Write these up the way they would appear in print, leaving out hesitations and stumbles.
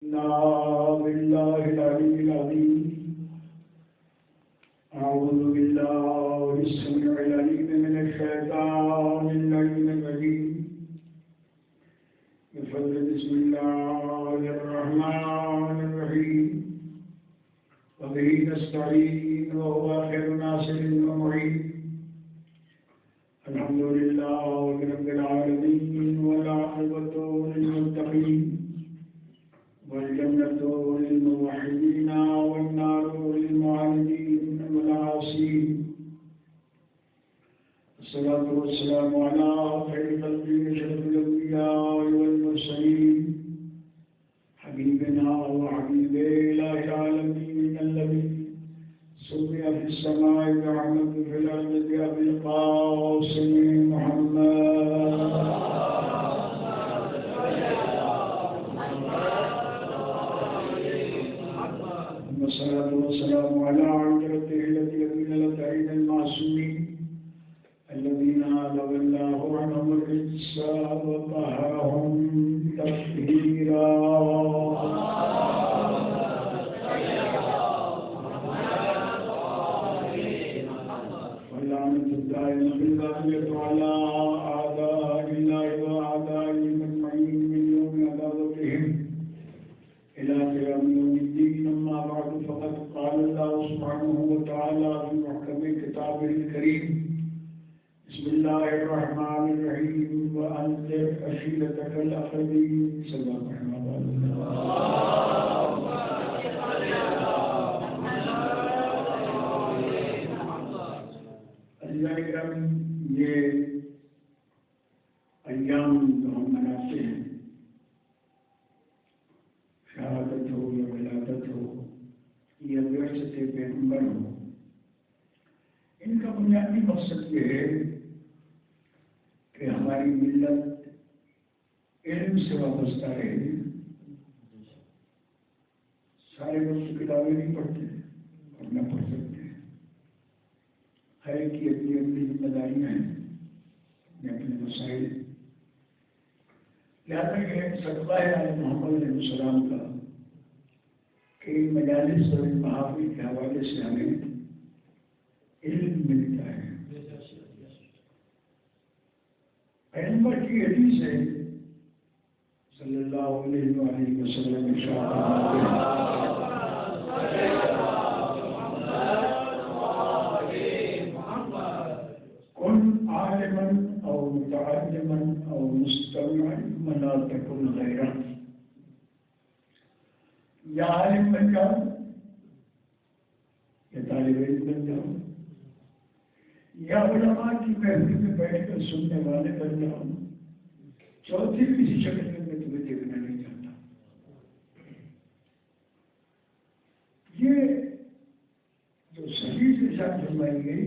بالله العلي العظيم. أعوذ بالله السميع العليم من الشيطان اللعين الرجيم. بفضل بسم الله الرحمن الرحيم. وبه نستعين وهو خير ناصر ومعين. الحمد لله رب العالمين والعاقبة للمتقين والجنة للموحدين والنار للمعاندين والعاصين. الصلاة والسلام على خير خلق أشرف الأنبياء والمرسلين حبيبنا وحبيب إله العالمين الذي سمي في السماء برحمة في الأرض بأبي القاسم محمد. والصلاة والسلام على عشرته الذين لدين المعصومين الذين أذهب الله عنهم الرجس وطهرهم تطهيرا. واللعنة الدائمة بالباقية على أعداء الله وأعدائهم أجمعين من يوم عداوتهم إلى قيام يوم الدين. أما بعد فقد قال الله سبحانه وتعالى في محكم كتابه الكريم: بسم الله الرحمن الرحيم. وأنذر عشيرتك الأقربين. صلى الله عليه وسلم. یہ ایام جو ہم مناتے ہیں، شہادت ہو یا ولادت ہو یا بعثت پیغمبر ہو، ان کا بنیادی مقصد یہ ہے کہ ہماری ملت علم سے وابستہ رہے. سارے لوگ تو کتابیں نہیں پڑھتے اور نہ پڑھ سکتے. ہر ایک کی اپنی اپنی ذمہ داریاں ہیں، اپنے اپنے مسائل. لہٰذا یہ صدقہ ہے علیہ محمد علیہ السلام کا کہ ان مجالس اور ان محافل کے حوالے سے ہمیں علم ملتا ہے. پیغمبر کی حدیث ہے صلی اللہ علیہ وآلہ وسلم کن عالما او متعلما او مستمعا ولا تكن غیرا. یا عالم بن جاؤ یا طالب علم بن جاؤ یا علماء کی محفل میں بیٹھ کر سننے والے بن جاؤ. چوتھی کسی شکل میں میں تمہیں دیکھنا نہیں چاہتا. یہ جو صحیح سے ساتھ فرمائی گئی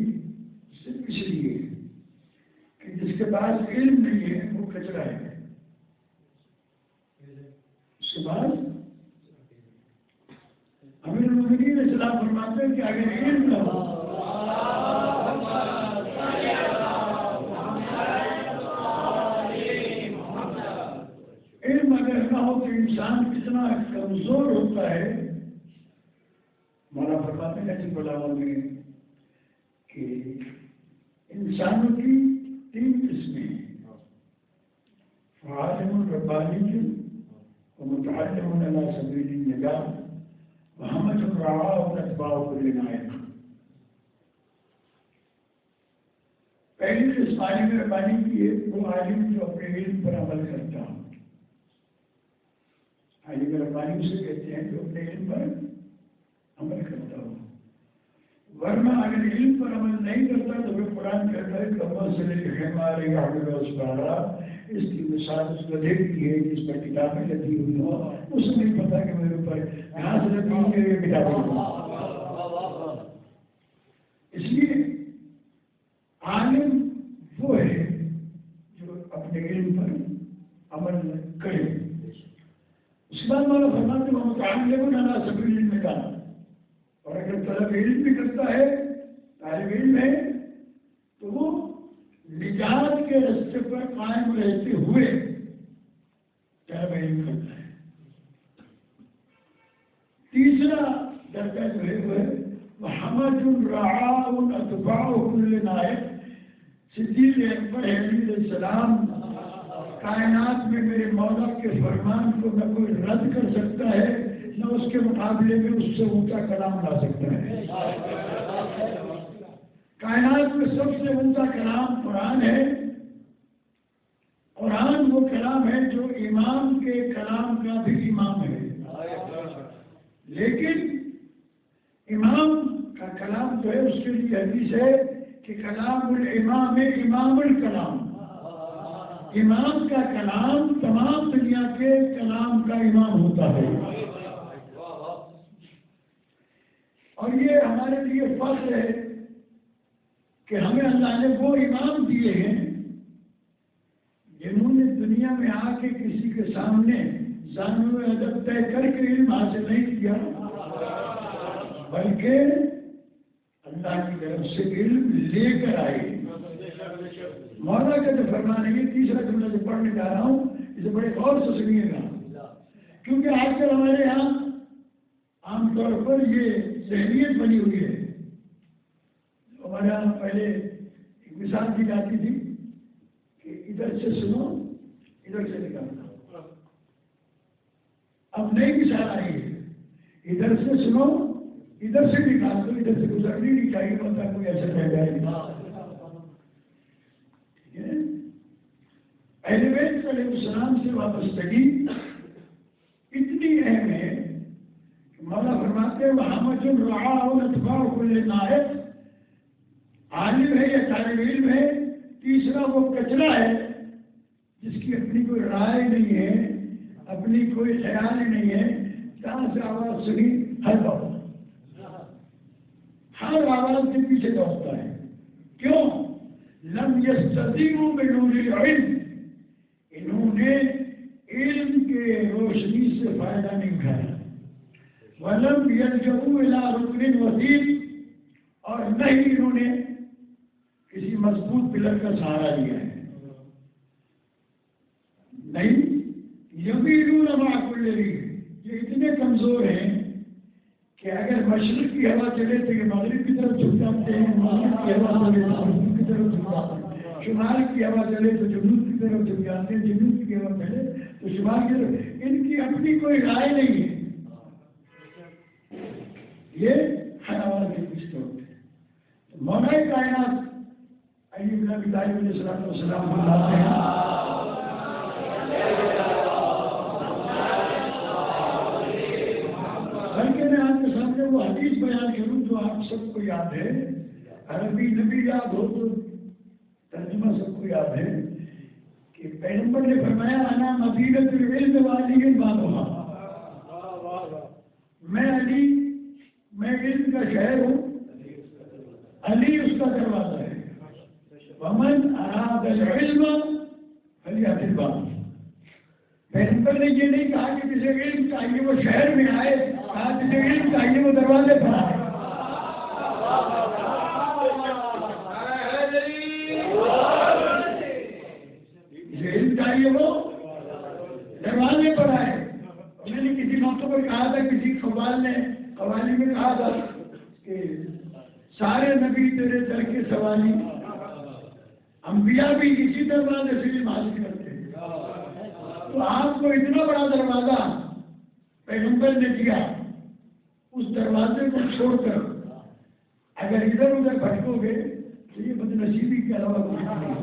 صرف اس لیے کہ جس کے پاس علم نہیں ہے وہ کچرا ہے. اس کے بعد امیر المؤمنین اسلام فرماتے ہیں کہ اگر علم نہ ہو تو انسان کتنا کمزور ہوتا ہے. مولانا فرماتے ہیں جن بلاؤں میں کہ انسانوں کی 3 قسمیں ہیں: عالم ربانی ومتعلم علی سبیل النجاة وحمد الرعاء واتباع كل نائب. پہلی قسم عالم ربانی کی ہے، وہ عالم جو اپنے علم پر عمل کرتا ہو. عالم ربانی اسے کہتے ہیں جو اپنے علم پر عمل کرتا ہو. ورنہ اگر علم پر عمل نہیں کرتا تو پھر قرآن کہتا ہے کمثل الحمار یحمل اسفارا. اس کی مثال اس گدھے کی ہے جس پر کتابیں لگی ہوئی ہوں، اسے نہیں پتا کہ میرے اوپر گھاس لگی ہوئی ہے کتابیں. اس لیے عالم وہ ہے جو اپنے علم پر عمل کرے. اس کے بعد مولانا فرماتے ہیں متعلم علی سبیل النجاة. اور اگر طلب علم بھی کرتا ہے، طالب علم ہے، تو وہ نجات کے راستے پر قائم رہتے ہوئے طلب علم کرتا ہے. تیسرا درجہ جو ہے وہ محمد رعاء اتباع کل نائب. صدیق اکبر علیہ السلام کائنات میں میرے مولا کے فرمان کو نہ کوئی رد کر سکتا ہے نہ اس کے مقابلے میں اس سے اونچا کلام لا سکتا ہے. کائنات میں سب سے اونچا کلام قرآن ہے. قرآن وہ کلام ہے جو امام کے کلام کا بھی امام ہے. لیکن امام کا کلام جو ہے اس کے لیے حدیث ہے کہ کلام الامام امام الکلام. امام کا کلام تمام دنیا کے کلام کا امام ہوتا ہے. اور یہ ہمارے لیے فخر ہے کہ ہمیں اللہ نے وہ امام دیے ہیں جنہوں نے دنیا میں آ کے کسی کے سامنے زانو ادب طے کر کے علم حاصل نہیں کیا بلکہ اللہ کی طرف سے علم لے کر آئے. مولا کا جو فرمان ہے یہ تیسرا جملہ جو پڑھنے جا رہا ہوں اسے بڑے غور سے سنیے گا کیونکہ آج کل ہمارے یہاں عام طور پر یہ ذہنیت بنی ہوئی ہے. ہمارے یہاں پہلے ایک مثال دی جاتی تھی کہ ادھر سے سنو ادھر سے نکالنا. اب نئی مثال آئی ہے ادھر سے سنو ادھر سے نکال دو. ادھر سے گزرنی نہیں چاہیے بندہ کوئی ایسا رہ جائے گا. اہل بیت علیہ السلام سے وابستگی اتنی اہم ہے کہ مولا فرماتے ہیں محمد رعاء اتباع کل نائب. عالم ہے یا طالب علم ہے. تیسرا وہ کچرا ہے جس کی اپنی کوئی رائے نہیں ہے اپنی کوئی خیال ہی نہیں ہے. جہاں سے آواز سنی ہر آواز کے پیچھے دوڑتا ہے. کیوں؟ لم یستطیعوا بنور العلم. انہوں نے علم کے روشنی سے فائدہ نہیں اٹھایا. ولم یلجؤوا الی رکن وثیق. اور نہ ہی انہوں نے کسی مضبوط پلر کا سہارا لیا ہے. نہیں یمیلون مع کل ریح. یہ اتنے کمزور ہیں کہ اگر مشرق کی ہوا چلے تو یہ مغرب کی طرف جھک جاتے ہیں. مغرب کی ہوا چلے تو مشرق کی طرف جھک جاتے ہیں. شمال کی ہوا چلے تو جنوب کی طرف جھک جاتے ہیں. جنوب کی ہوا چلے تو شمال کی طرف. ان کی اپنی کوئی رائے نہیں ہے. یہ ہر آواز کے پیچھے ہوتے ہیں. مولا کائنات علی بن ابی طالب علیہ السلام فرماتے ہیں بلکہ میں آپ کے سامنے وہ حدیث بیان کروں جو آپ سب کو یاد ہے. عربی نبی یاد ہو تو ترجمہ سب کو یاد ہے کہ پیغمبر نے فرمایا انا مدینۃ العلم وعلی بابھا. میں علی میں علم کا شہر ہوں. علی اس کا دروازہ ہے. ومن اراد العلم فلیأت الباب. پیغمبر نے یہ نہیں کہا کہ جسے علم چاہیے وہ شہر میں آئے. کہا جسے علم چاہیے وہ دروازے پر آئے. جسے علم چاہیے وہ دروازے پر آئے. میں نے کسی موقع پر کہا تھا کسی قوالی میں کہا تھا کہ سارے نبی تیرے در کے سوالی. انبیاء بھی اسی دروازے سے علم حاصل کرتے ہیں. تو آپ کو اتنا بڑا دروازہ پیغمبر نے دیا. اس دروازے کو چھوڑ کر اگر ادھر ادھر بھٹکو گے تو یہ بدنصیبی کے علاوہ کچھ نہیں.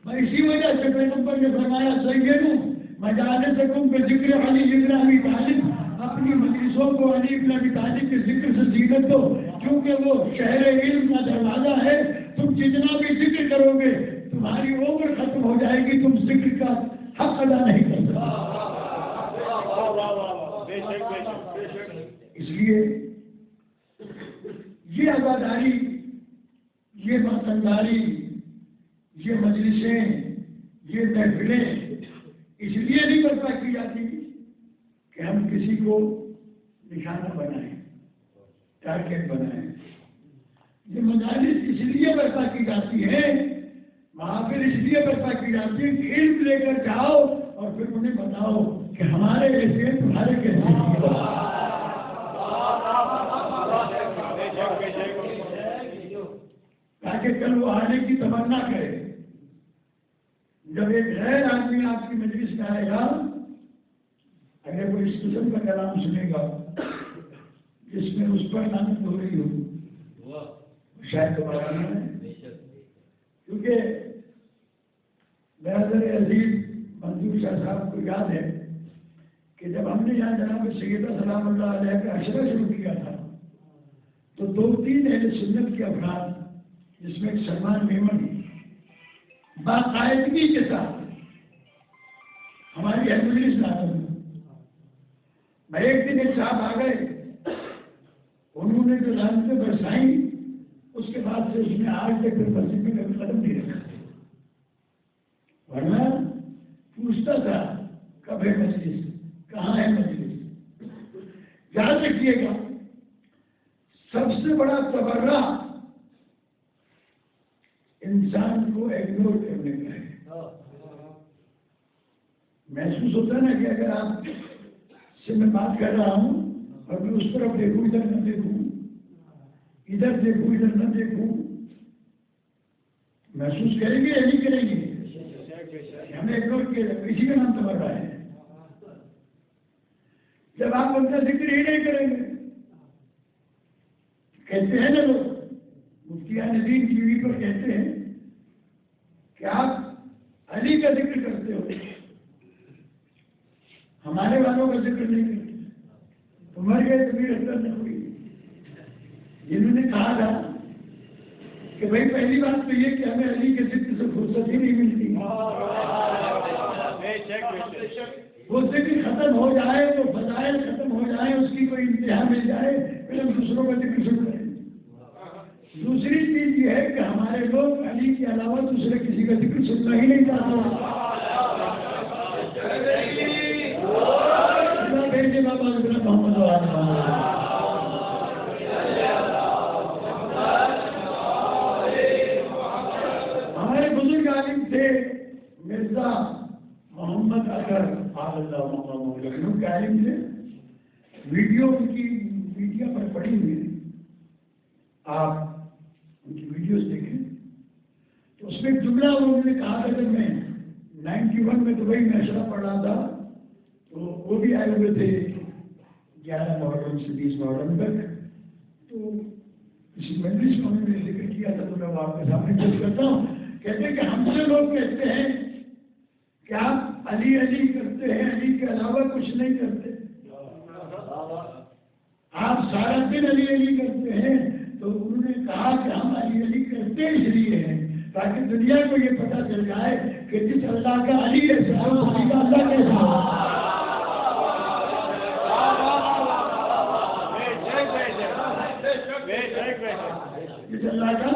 میں اسی وجہ سے پیغمبر نے فرمایا سیدوں مجالسکم بذکر علی ابن ابی طالب. اپنی مجلسوں کو علی ابن ابی طالب کے ذکر سے زینت دو کیونکہ وہ شہر علم کا دروازہ ہے. تم جتنا بھی ذکر کرو گے تمہاری عمر ختم ہو جائے گی. تم ذکر کا حق ادا نہیں کر سکتے. اس لیے یہ عزاداری یہ برتنداری یہ مجلسیں یہ محفلیں اس لیے نہیں برپا کی جاتی کہ ہم کسی کو نشانہ بنائیں ٹارگیٹ بنائیں. یہ مجالس اس لیے برپا کی جاتی ہے محافل اس لیے برپا کی جاتی ہے کہ علم لے کر جاؤ اور پھر انہیں بتاؤ کہ ہمارے ایسے تمہارے کیسے تاکہ کل وہ آنے کی تمنا کرے. جب ایک غیر آدمی آپ کی مجلس میں آئے گا، اگر وہ اس قسم کا کلام سنے گا جس میں اس پر لعنت ہو رہی ہو، شاید دوبارہ نہ ہے. کیونکہ برادر عزیز منظور شاہ صاحب کو یاد ہے کہ جب ہم نے یہاں جناب سیدہ سلام اللہ علیہ کا عشرہ شروع کیا تھا تو 2-3 اہل سنت کے افراد جس میں سلمان میمن باقاعدگی کے ساتھ ہماری مجلس میں آتے ہیں. ایک دن ایک صاحب آ گئے، انہوں نے جو لعنتیں برسائیں اس کے بعد سے اس نے آج تک پھر مسجد میں کبھی قدم نہیں رکھا، ورنہ پوچھتا تھا کب ہے مجلس، کہاں ہے مجلس. یاد رکھیے گا سب سے بڑا تبرہ انسان کو اگنور کرنے کا ہے. محسوس ہوتا ہے نا کہ اگر آپ سے میں بات کر رہا ہوں اور میں اس طرف دیکھوں ادھر نہ دیکھوں، ادھر دیکھوں ادھر نہ دیکھوں، محسوس کریں گے یا نہیں کریں گے؟ ہمیں اگنور کیا جائے، اسی کا نام تبرہ ہے. جب آپ ان کا ذکر ہی نہیں کریں گے، کہتے ہیں نا لوگ مفتیان دین ٹی وی پر کہتے ہیں کہ آپ علی کا ذکر کرتے ہو، ہمارے والوں کا ذکر نہیں کرتے. تو مر گئے تو بھی اثر نہ ہوئی. جنہوں نے کہا تھا کہ بھائی پہلی بات تو یہ کہ ہمیں علی کے ذکر سے فرصت ہی نہیں ملتی، وہ ذکر ختم ہو جائے تو فضائل ختم ہو جائے، اس کی کوئی انتہا مل جائے پھر ہم دوسروں کا ذکر شروع کریں. دوسری چیز یہ ہے کہ ہمارے لوگ علی کے علاوہ دوسرے کسی کا ذکر سننا ہی نہیں چاہتے. بھیجے بابا حضرت محمد ہمارے بزرگ عالم تھے مرزا محمد اکر لکھنؤ کے عالم تھے. ویڈیو ان کی میڈیا پر پڑی ہوئی ہے، آپ ان کی ویڈیوز دیکھیں تو اس میں ایک جملہ انہوں نے کہا تھا. جب میں 91 میں دبئی میں اشرا پڑھ رہا تھا تو وہ بھی آئے ہوئے تھے 11 محرم سے 20 محرم تک. تو کسی مجلس میں انہوں نے ذکر کیا تھا تو میں وہ آپ کے سامنے پیش کرتا ہوں. کہتے ہیں کہ ہم سے لوگ کہتے ہیں کہ آپ علی علی کرتے ہیں، علی کے علاوہ کچھ نہیں کرتے، آپ سارا دن علی علی کرتے ہیں. تو انہوں نے کہا کہ ہم علی علی کرتے اس لیے ہیں تاکہ دنیا کو یہ پتہ چل جائے کہ جس اللہ کا علی ہے اسی کا اللہ کیسا ہے. جس اللہ کا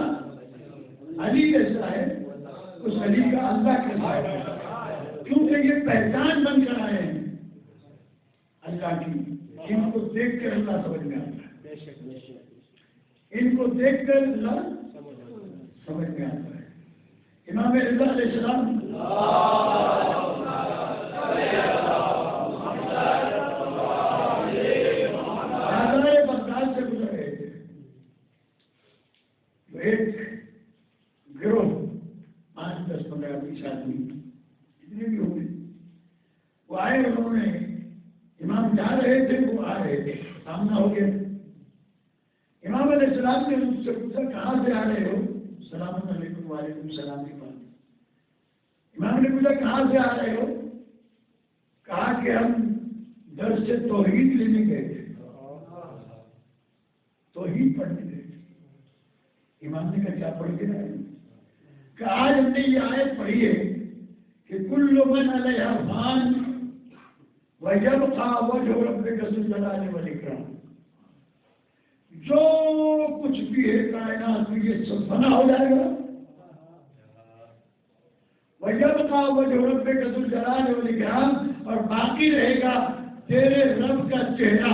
علی ایسا ہے اس علی کا اللہ کیسا ہے. کیونکہ یہ پہچان بن کر آئے ہیں اللہ کی. ان کو دیکھ کر اللہ سمجھ میں آتا ہے، ان کو دیکھ کر اللہ سمجھ میں آتا ہے. امام رضا علیہ السلام بغداد سے گزر رہے تھے. ایک گروہ 5, 10, 15, 20 آدمی جتنے بھی ہوں گے وہ آئے، انہوں نے امام جا رہے تھے، وہ آ رہے تھے، سامنا ہو گیا. امام علیہ السلام نے ان سے پوچھا کہاں سے آ رہے ہو؟ السلام علیکم. وعلیکم السلام کے بعد امام نے پوچھا کہاں سے آ رہے ہو؟ کہا کہ ہم درس سے توحید لینے گئے تھے، توحید پڑھنے گئے تھے. امام نے کہا کیا پڑھ کے آئے؟ کہ آج ہم نے یہ آیت پڑھی ہے کہ کل من علیہا فان وَيَبْقَى وَجْهُ رَبِّكَ ذُو الْجَلَالِ وَالْإِكْرَامِ. جو کچھ بھی ہے کائنات میں یہ سب فنا ہو جائے گا. وَيَبْقَى وَجْهُ رَبِّكَ ذُو الْجَلَالِ وَالْإِكْرَامِ، اور باقی رہے گا تیرے رب کا چہرہ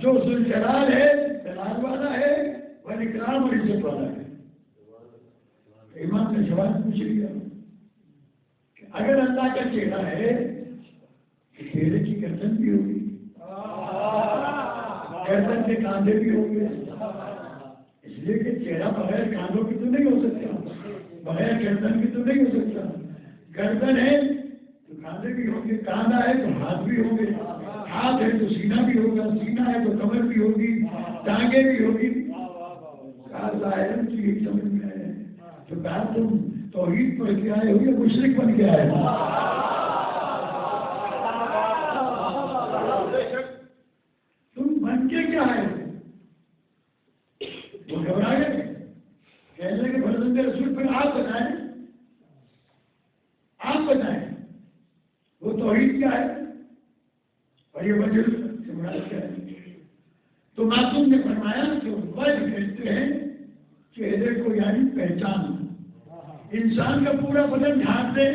جو ذو الجلال ہے، جلال والا ہے، والإکرام اور عزت والا ہے. امام نے سوال پوچھ لیا کہ اگر اللہ کا چہرہ ہے تو چہرے کی گردن بھی ہوگی، گردن کے کاندھے بھی ہوں گے، اس لیے کہ چہرہ بغیر کاندھوں کی تو نہیں ہو سکتا، بغیر گردن کی تو نہیں ہو سکتا۔ گردن ہے تو کاندھے بھی ہوں گے، کاندھا ہے تو ہاتھ بھی ہوں گے، ہاتھ ہے تو سینہ بھی ہوگا، سینہ ہے تو کمر بھی ہوگی، ٹانگیں بھی ہوگی۔ کہا ظاہر چیز سمجھ میں آئے تو کہا تم توحید پڑھ کے آئے ہو یا مشرک بن کے آئے ہو؟ تم بن کے کیا آئے ہو؟ وہ گھبرا گئے، کہنے لگے فرزند رسول پھر آپ بتائیں، آپ بتائیں وہ توحید کیا ہے اور یہ وجہ سے مراد کیا ہے؟ تو معصوم نے فرمایا کہ وجہ کہتے ہیں چہرے کو، یعنی پہچان۔ انسان کا پورا بدن ڈھانپ دے،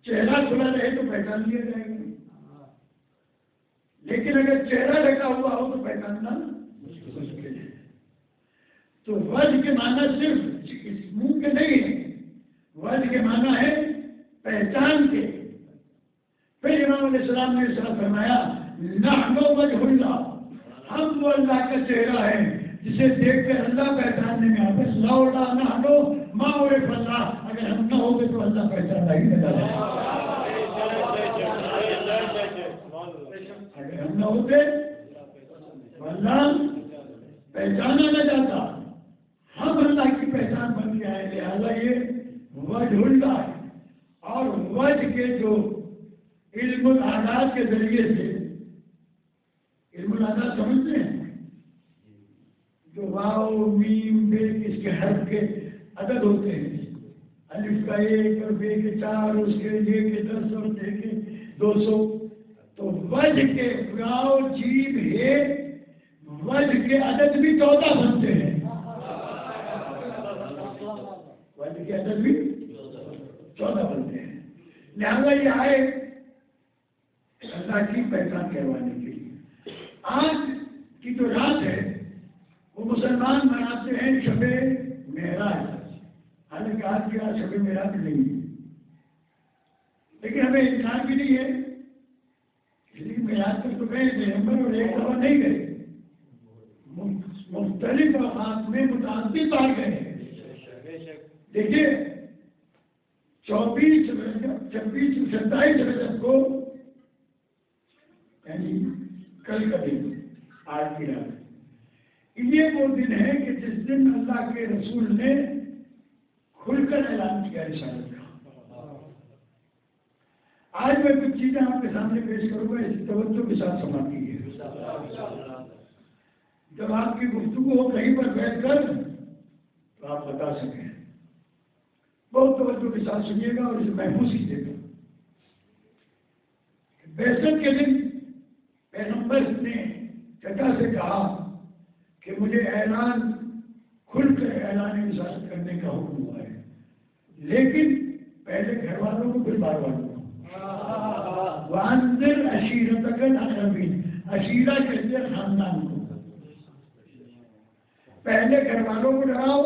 چہرہ کھلا رہے تو پہچان لیا جائے گا، لیکن اگر چہرہ ڈھکا ہوا ہو تو پہچاننا مشکل ہے۔ تو وجہ کے معنی صرف اس منہ کے نہیں ہے، وجہ کے معنی ہے پہچان کے۔ پھر امام علیہ السلام نے ارشاد فرمایا نحن وجہ اللہ، ہم وہ اللہ کا چہرہ ہے جسے دیکھ کر اللہ پہچاننے میں آتا ہے۔ لولا نحن ما عرف اللہ، اگر ہم نہ ہوتے تو اللہ پہچانا ہی نہ جاتا، اگر ہم نہ ہوتے تو اللہ پہچانا نہ جاتا۔ ہم اللہ کی پہچان بن کے آئے، لہٰذا یہ وجہ اللہ ہے۔ اور وجہ کے جو علم العادات کے ذریعے سے، علم العادات سمجھتے ہیں جو واو میم بے اس کے حرف کے عدد ہوتے ہیں، الف کا 1 اور بے کے 4، اس کے یہ کے 10 اور بے کے 200۔ تو وجہ کے واو جیم ہے، وجہ کے عدد بھی 14 بنتے ہیں، وجہ کے عدد بھی 14 بنتے ہیں۔ لہذا یہ آئے اللہ کی پہچان کروانے کے لیے۔ آج کی جو رات ہے وہ مسلمان مناتے ہیں شب معراج، حالانکہ آج کی رات شب معراج نہیں ہے، لیکن ہمیں انکار بھی نہیں ہے، اس لیے معراج پر تو گئے پیغمبر اور ایک دفعہ نہیں گئے، مختلف اوقات میں متعدد بار گئے۔ دیکھیے 24 27 رجب کو، یعنی کل کا دن، آج کی رات، یہ وہ دن ہے کہ جس دن اللہ کے رسول نے کھل کر اعلان کیا رسالت کا۔ آج میں کچھ چیزیں آپ کے سامنے پیش کروں گا، اس توجہ کے ساتھ سماتی ہے۔ جب آپ کی گفتگو ہو کہیں پر بیٹھ کر تو آپ بتا سکیں، بہت توجہ کے ساتھ سنیے گا اور اسے محفوظ کیجیے گا۔ بعثت کے دن پیغمبر نے چچا سے کہا کہ مجھے اعلان کھل کر اعلان رسالت کرنے کا حکم ہوا ہے، لیکن پہلے گھر والوں کو پھر بار والوں کو۔ وانذر عشیرتک الاقربین، عشیرہ کہتے ہیں خاندان کو، پہلے گھر والوں کو ڈراؤ،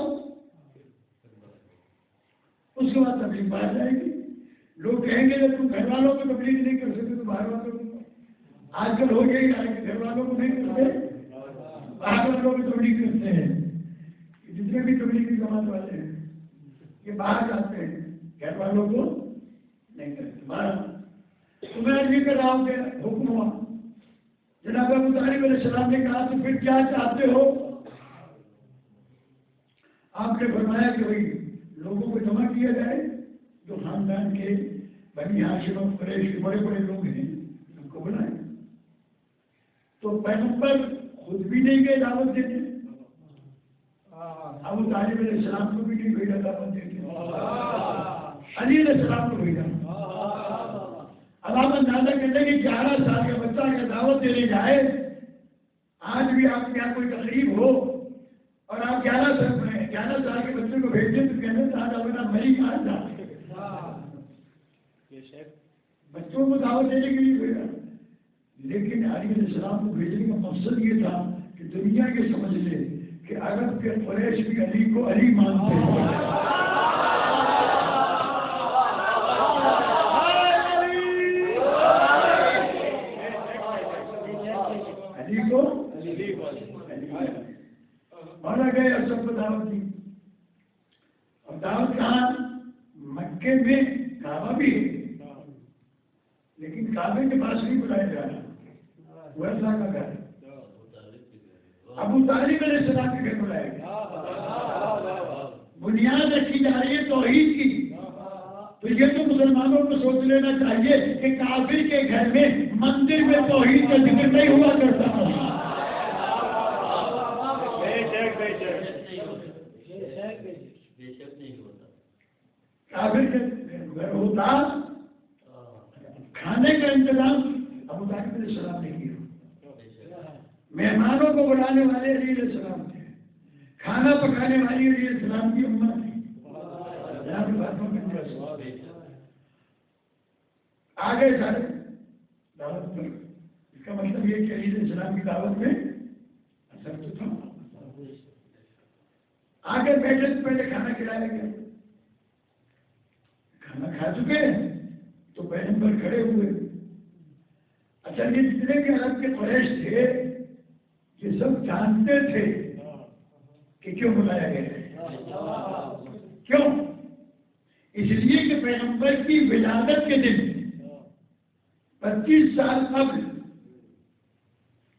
اس کے بعد تبلیغ باہر جائے گی۔ لوگ کہیں گے کہ تم گھر والوں کو تبلیغ نہیں کر سکتے تو باہر والوں کو۔ آج کل ہو یہی رہا ہے کہ گھر والوں کو نہیں کرتے، باہر والوں کو تبلیغ کرتے ہیں۔ جتنے بھی تبلیغی جماعت والے ہیں یہ باہر جاتے ہیں، گھر والوں کو نہیں کرتے باہر۔ تو میں یہ کر رہا ہوں کہ حکم ہوا، جناب ابو طالب علیہ السلام نے کہا تو پھر کیا چاہتے ہو؟ آپ نے فرمایا کہ بھائی لوگوں کو جمع کیا جائے جو خاندان کے بنی ہاشم اور قریش کے بڑے بڑے لوگ ہیں، ان کو بلائیں۔ تو پیغمبر خود بھی نہیں گئے دعوت دیتے، ابو طالب علیہ السلام کو بھی نہیں بھیجا دعوت دیتے، علی علیہ السلام کو بھیجا۔ اب آپ اندازہ کرتے کہ 11 سال کا بچہ اگر دعوت دینے جائے، آج بھی آپ کے یہاں کوئی تقریب ہو اور آپ 11 سال کے بچے کو بھیجیں تو کہنے سے آج اپنا مری کہاں جاتے، بچوں کو دعوت دینے کے لیے بھیجا۔ لیکن علی علیہ السلام کو بھیجنے کا مقصد یہ تھا کہ دنیا یہ سمجھ لے کہ عرب کے قریش بھی علی کو علی مانتے ہیں۔ میں کعبہ بھی ہے، لیکن کعبے کے پاس نہیں بلایا جا رہا، وہ اللہ کا گھر ہے، ابو طالب علیہ السلام کے گھر بلایا گیا، بنیاد رکھی جا رہی ہے توحید کی۔ تو یہ تو مسلمانوں کو سوچ لینا چاہیے کہ کافر کے گھر میں مندر میں توحید کا ذکر نہیں ہوا کرتا تھا۔ کافر کے گھر ہوتا، کھانے کا انتظام ابو طالب علیہ السلام نے کیا، مہمانوں کو بلانے والے علیہ السلام تھے، کھانا پکانے والی علیہ السلام کی امت تھی۔ آگے سارے دعوت پر، اس کا مطلب یہ کہ علیہ السلام کی دعوت میں اثر تو تھا۔ آگے بیٹھے سے پہلے کھانا کھلایا گیا، کھانا کھا چکے تو پیغمبر کھڑے ہوئے۔ اچھا، یہ جتنے بھی عرب کے قریش تھے یہ سب جانتے تھے کہ کیوں بلایا گیا، کیوں؟ اس لیے کہ پیغمبر کی ولادت کے دن 25 سال قبل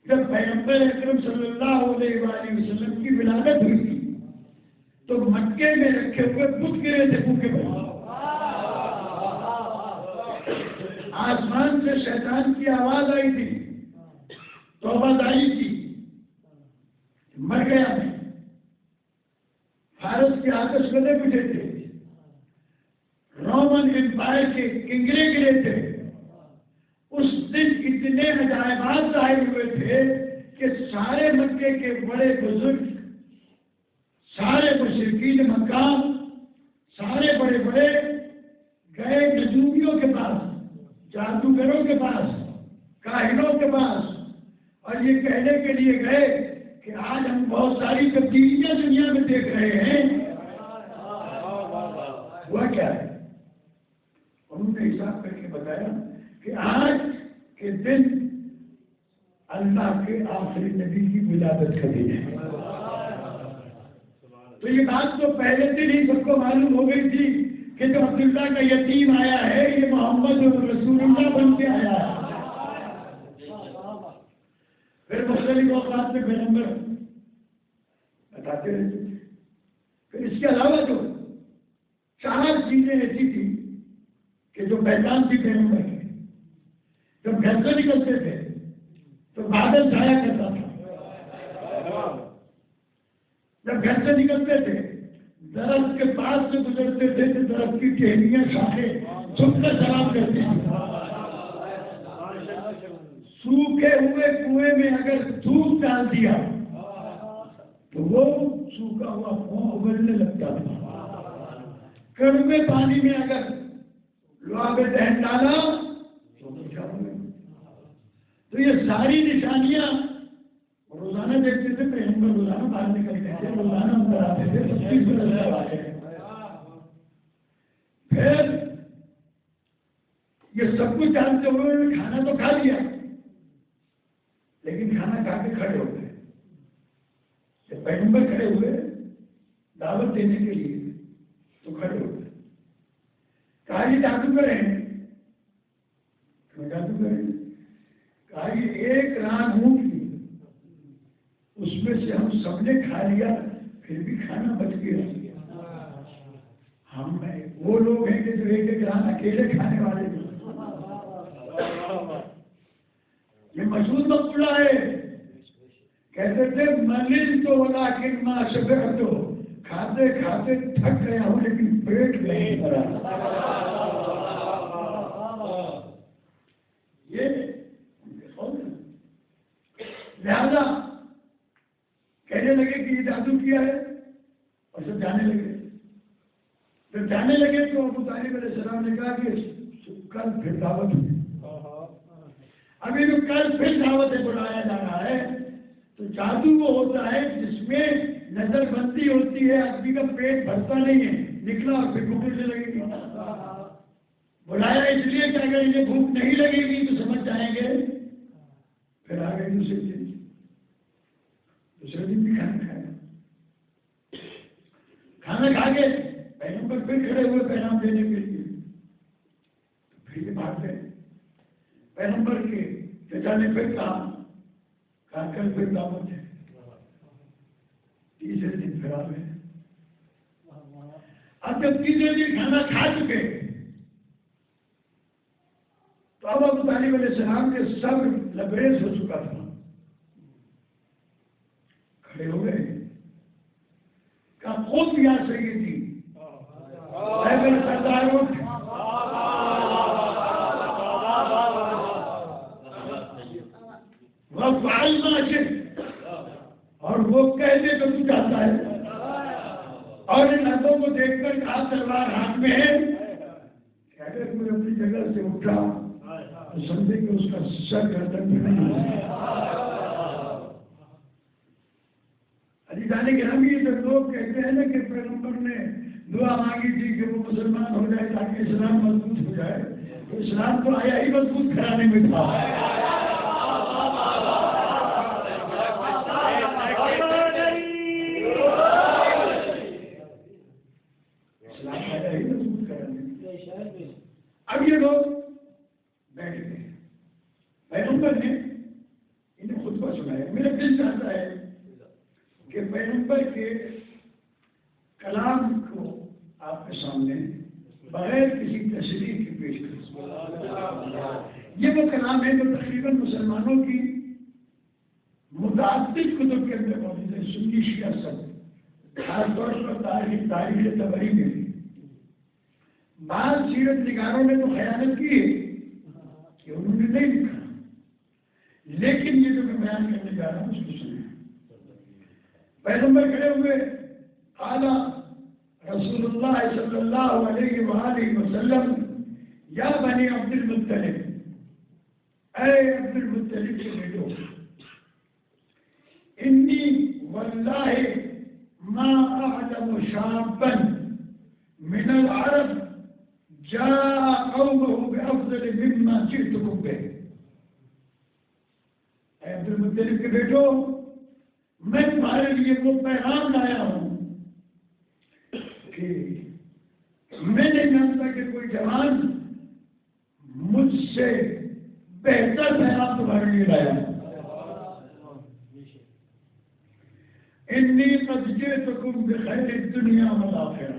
جب پیغمبر اکرم صلی اللہ علیہ وآلہ وسلم کی ولادت ہوئی تھی تو مکے میں رکھے ہوئے بت گرے تھے بھوکے بھوکے۔ آسمان سے شیطان کی آواز آئی تھی، توبہ داری کی، مر گیا میں، فارس کے آتش گدے بجھے تھے، رومن امپائر کے کنگرے گرے تھے۔ اس دن اتنے عجائبات ظاہر ہوئے تھے کہ سارے مکے کے بڑے بزرگ، سارے مشرکین مکہ، سارے بڑے بڑے گئے نجومیوں کے پاس، جادوگروں کے پاس، کاہنوں کے پاس، اور یہ کہنے کے لیے گئے کہ آج ہم بہت ساری تبدیلیاں دنیا میں دیکھ رہے ہیں۔ ہوا کیا ہے؟ انہوں نے حساب کر کے بتایا کہ آج کے دن اللہ کے آخری نبی کی ولادت کا دن ہے۔ تو یہ بات تو پہلے دن ہی سب کو معلوم ہو گئی تھی کہ جو عبداللہ کا یتیم آیا ہے یہ محمد رسول اللہ بن کے آیا ہے۔ پھر مختلف اوقات میں پیغمبر بتاتے رہتے تھے۔ پھر اس کے علاوہ جو 4 چیزیں ایسی تھی کہ جو پہچان تھی پیغمبر کی۔ جب گھر سے نکلتے تھے تو بادل چھایا کرتا تھا، جب گھر سے نکلتے تھے درخت کے پاس سے گزرتے تھے تو درخت کی ٹہنیاں شاخیں جھک کر سلام کرتی تھی۔ سوکھے ہوئے کنویں میں اگر دودھ ڈال دیا تو وہ سوکھا ہوا کنواں ابلنے لگتا تھا۔ کڑوے پانی میں اگر لعاب دہن ڈالا تو میٹھا ہو گیا۔ تو یہ ساری نشانیاں روزانہ دیکھتے تھے، پیغمبر روزانہ باہر نکلتے تھے، روزانہ اندر آتے تھے، سب چیز نظر آتے تھے۔ پھر یہ سب کچھ جانتے ہوئے انہوں نے کھانا تو کھا لیا، لیکن کھانا کھا کے کھڑے ہو گئے۔ جب پیغمبر کھڑے ہوئے دعوت دینے کے لیے تو کھڑے ہو گئے، کہا یہ جادوگر ہیں، جادوگر ہیں، کہا یہ ایک ران اونٹ کی اس میں سے ہم سب نے کھا لیا، پھر بھی کھانا بچ گیا۔ ہم وہ لوگ ہیں کہ جو ایک ایک ران اکیلے کھانے والے ہیں۔ یہ مشہور مقولہ ہے، کہتے تھے ملل تو ولیکن ما شبعت، کھاتے کھاتے تھک گیا ہوں لیکن پیٹ نہیں بھرا۔ یہ لہذا کہنے لگے کہ یہ جادو کیا ہے، اور سب جانے لگے۔ جب جانے لگے تو ابو طالب علیہ السلام نے کہا کہ کل پھر دعوت ہوئی، ابھی تو کل پھر دعوت بلایا جا رہا ہے۔ تو جادو وہ ہوتا ہے جس میں نظر بندی ہوتی ہے، آدمی کا پیٹ بھرتا نہیں ہے، نکلا اور پھر بھوک لگنے لگے گی۔ بلایا اس لیے کہ اگر انہیں بھوک نہیں لگے گی تو سمجھ جائیں گے، پھر آ گئے دوسرے دن بھی کھانا کھایا، کھانا کھا کے پیغمبر پھر کھڑے ہوئے پیغام دینے کے لیے۔ پیغمبر کے چچا نے پھر کہا کل پھر دعوت ہے، تیسرے دن پھر آ گئے۔ اب جب تیسرے دن کھانا کھا چکے تو اب ابو طالب علیہ السلام کے سب لبریز ہو چکا تھا، کھڑے ہو گئے، کہا خود یا سیدی اے میرے سردار اٹھ، وافعل ما شئت، اور وہ کہہ دے تو تو چاہتا ہے۔ اور ان ہاتھوں کو دیکھ کر کہا تلوار ہاتھ میں ہے کہ اگر کوئی اپنی جگہ سے اٹھا تو سمجھے کہ اس کا سر گردن پہ نہیں ہے۔ علی جانے کے ہم یہ سب لوگ کہتے ہیں نا کہ پیغمبر نے دعا مانگی تھی کہ وہ مسلمان ہو جائے تاکہ اسلام مضبوط ہو جائے، تو اسلام تو آیا ہی مضبوط کرانے میں تھا۔ اب یہ لوگ بیٹھ گئے، پیغمبر نے انہیں خطبہ سنایا۔ میرا دل چاہتا ہے کہ پیغمبر کے کلام کو آپ کے سامنے بغیر کسی تشریح کی پیش کروں۔ یہ وہ کلام ہے جو تقریباً مسلمانوں کی متعدد کتب کے اندر موجود ہے، سنی شیعہ سب، خاص طور پر تاریخ طبری میں بھی۔ بعض سیرت نگاروں نے تو خیانت کی ہے کہ انہوں نے نہیں لکھا، لیکن یہ جو میں بیان کرنے جا رہا ہوں اس کو سنیں۔ پیغمبر کھڑے ہوئے، قال رسول اللہ صلی اللہ علیہ وآلہ وسلم یا بنی عبد المطلب، اے عبد المطلب کے بیٹو، انی واللہ ما اعلم شابا من العرب جاء قومه بافضل مما جئتكم به۔ اے عبد المطلب کے بیٹو، میں تمہارے لیے وہ پیغام لایا ہوں کہ میں نہیں جانتا کہ کوئی جوان مجھ سے بہتر پیغام تمہارے لیے لایا ہوں۔ انی قد جئتکم بخیر الدنیا والآخرہ،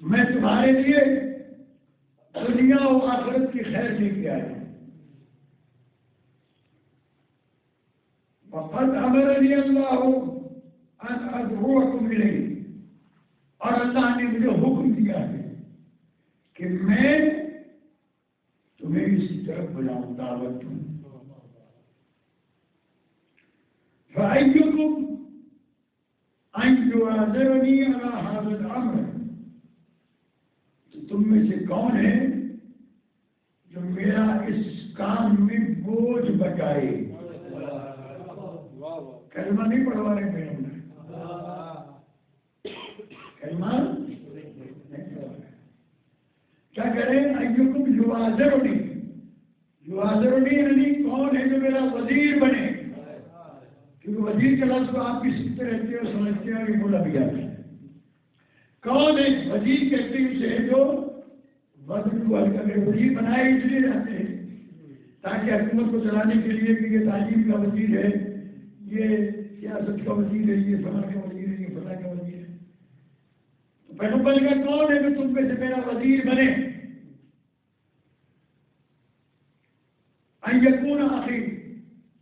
میں تمہارے لیے دنیا و آخرت کی خیر لے کے آیا ہوں۔ وقد امرنی اللہ ان ادعوکم الیہ، اور اللہ نے مجھے حکم دیا ہے کہ میں تمہیں اسی طرف بلاؤں، دعوت دوں۔ فأيكم أن يعذرني على هذا الأمر، تو تم میں سے کون ہے جو میرا اس کام میں بوجھ بچائے؟ کلمہ نہیں پڑھوا رہے میرے اندر، کلمہ نہیں پڑھوا رہے۔ کیا کریں؟ ایکم یعذرنی، یعذرنی یعنی کون ہے جو میرا وزیر بنے، کیونکہ وزیر کے لفظ کو آپ بھی سیکھتے رہتے ہیں، سمجھتے ہیں اور یہ بولا بھی جاتا ہے۔ کون ہے وزیر؟ کہتے ہیں اسے جو وزیر کو ہلکا کرے۔ وزیر بنائے اس لیے جاتے ہیں تاکہ حکومت کو چلانے کے لیے کہ یہ تعلیم کا وزیر ہے، یہ سیاست کا وزیر ہے، یہ فلاں کا وزیر ہے، یہ فلاں کا وزیر ہے۔ تو پیغمبر کا کون ہے کہ تم میں سے میرا وزیر بنے؟ ان یکون اخی،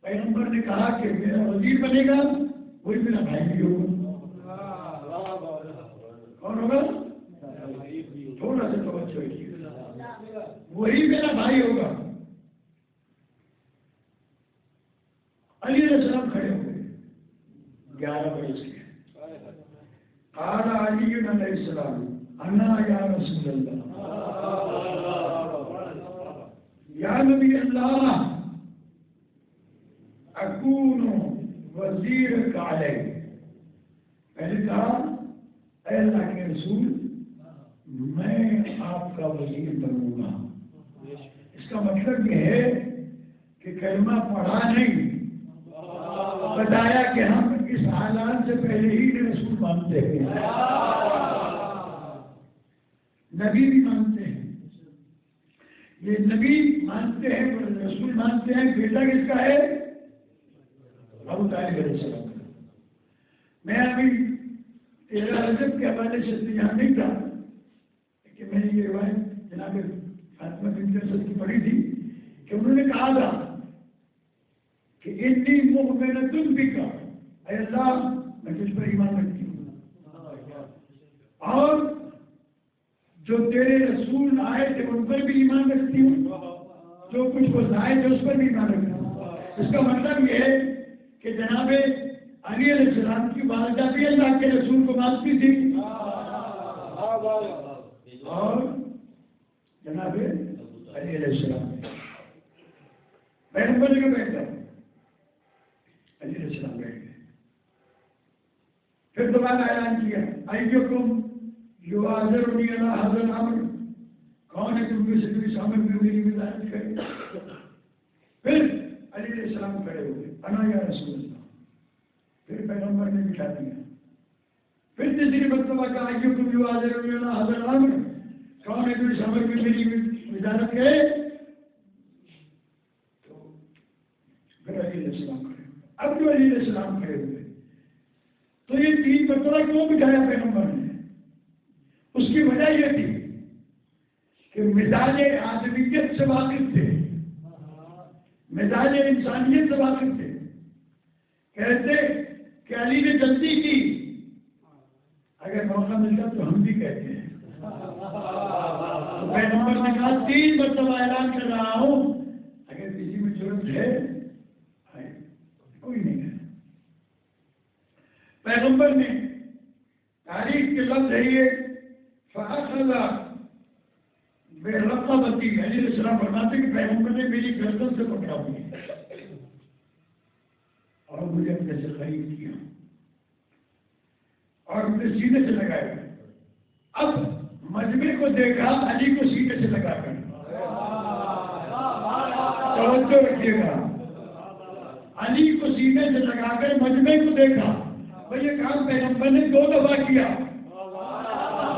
پیغمبر نے کہا کہ میرا وزیر بنے گا وہی میرا بھائی بھی ہوگا۔ کون ہوگا؟ تھوڑا سا توجہ کیجیے، وہی میرا بھائی ہوگا۔ علی علیہ السلام کھڑے ہوئے 11 برس کے، قال علی علیہ السلام انا یا رسول اللہ، یا نبی اللہ، اکون وزیرک علیہ۔ پہلے کہا اے اللہ کے رسول، میں آپ کا وزیر بنوں گا۔ اس کا مطلب یہ ہے کہ کلمہ پڑھا نہیں، بتایا کہ ہم اس اعلان سے پہلے ہی رسول مانتے ہیں، نبی بھی مانتے ہیں، یہ نبی مانتے ہیں، رسول مانتے ہیں، بیٹا کس کا ہے؟ ابو طالب علیہ السلام کا۔ میں ابھی 13 رجب کے حوالے سے یہاں نہیں تھا کہ میں نے یہ روایت جناب فاطمہ بنت اسد کی پڑھی تھی کہ انہوں نے کہا تھا کہ انی مؤمنۃ بک، اے اللہ میں تجھ پر ایمان رکھتی ہوں اور جو تیرے رسول آئے تھے ان پر بھی ایمان رکھتی ہوں، جو کچھ وہ لائے تھے اس پر بھی ایمان رکھتی ہوں۔ اس کا مطلب یہ ہے کہ جناب علی علیہ السلام کی والدہ بھی اللہ کے رسول کو مانتی تھی اور جناب علی علیہ السلام پیغمبر کا بیٹا علی علیہ السلام بیٹھ گئے۔ پھر دوبارہ اعلان کیا ایکم یعذرنی علی ھذا الامر، کون ہے تم میں سے جو اس امر میں میری وزارت کرے؟ پھر علی علیہ السلام کھڑے ہوئے، انا یا رسول اللہ۔ پھر پیغمبر نے بٹھا دیا۔ پھر تیسری مرتبہ کہا ایکم یعذرنی علی ھذا الامر، کون ہے جو اس امر میں میری وزارت کرے؟ تو پھر علی علیہ السلام کھڑے ہوئے۔ اب جو علی علیہ السلام کھڑے ہوئے تو یہ 3 مرتبہ کیوں بٹھایا پیغمبر نے؟ اس کی وجہ یہ تھی کہ مزاج آدمیت سے واقف تھے، مزاج انسانیت سے واقف تھے۔ کہتے کہ علی نے جلدی کی، اگر موقع ملتا تو ہم بھی کہتے ہیں۔ تو پیغمبر نے کہا 3 مرتبہ اعلان کر رہا ہوں، اگر کسی میں ضرورت ہے کوئی نہیں ہے۔ پیغمبر نے تاریخ کے لفظ ہے یہ فَأَخَذَ بِرَقَبَتِي، علیہ السلام فرماتے کہ پیغمبر نے میری گردن سے پکڑا ہوئی اور مجھے اپنے سے قریب کیا اور اپنے سینے سے لگایا۔ اب مجمع کو دیکھا علی کو سینے سے لگا کر، توجہ رکھیے گا، علی کو سینے سے لگا کر مجمع کو دیکھا۔ بھائی یہ کام پیغمبر نے 2 دفعہ کیا،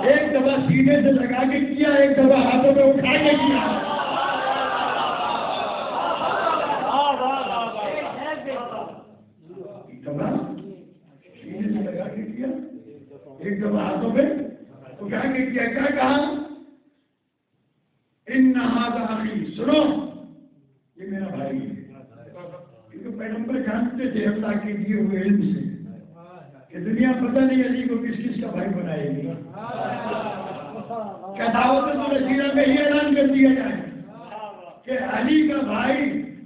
ایک دفعہ سینے سے لگا کے کیا، ایک دفعہ ہاتھوں میں اٹھا کے کیا۔ ایک دفعہ سینے سے لگا کے کیا، ایک دفعہ ہاتھوں میں اٹھا کے کیا۔ کیا کہا؟ ان ھذا اخی، سنو یہ میرا بھائی ہے، کیونکہ پیغمبر جانتے تھے اللہ کے دیے ہوئے علم سے کہ دنیا پتہ نہیں علی کو کس کس کا بھائی بنائے گی۔ کیا دعوت الرسیلہ میں یہ اعلان کر دیا جائے کہ علی کا بھائی،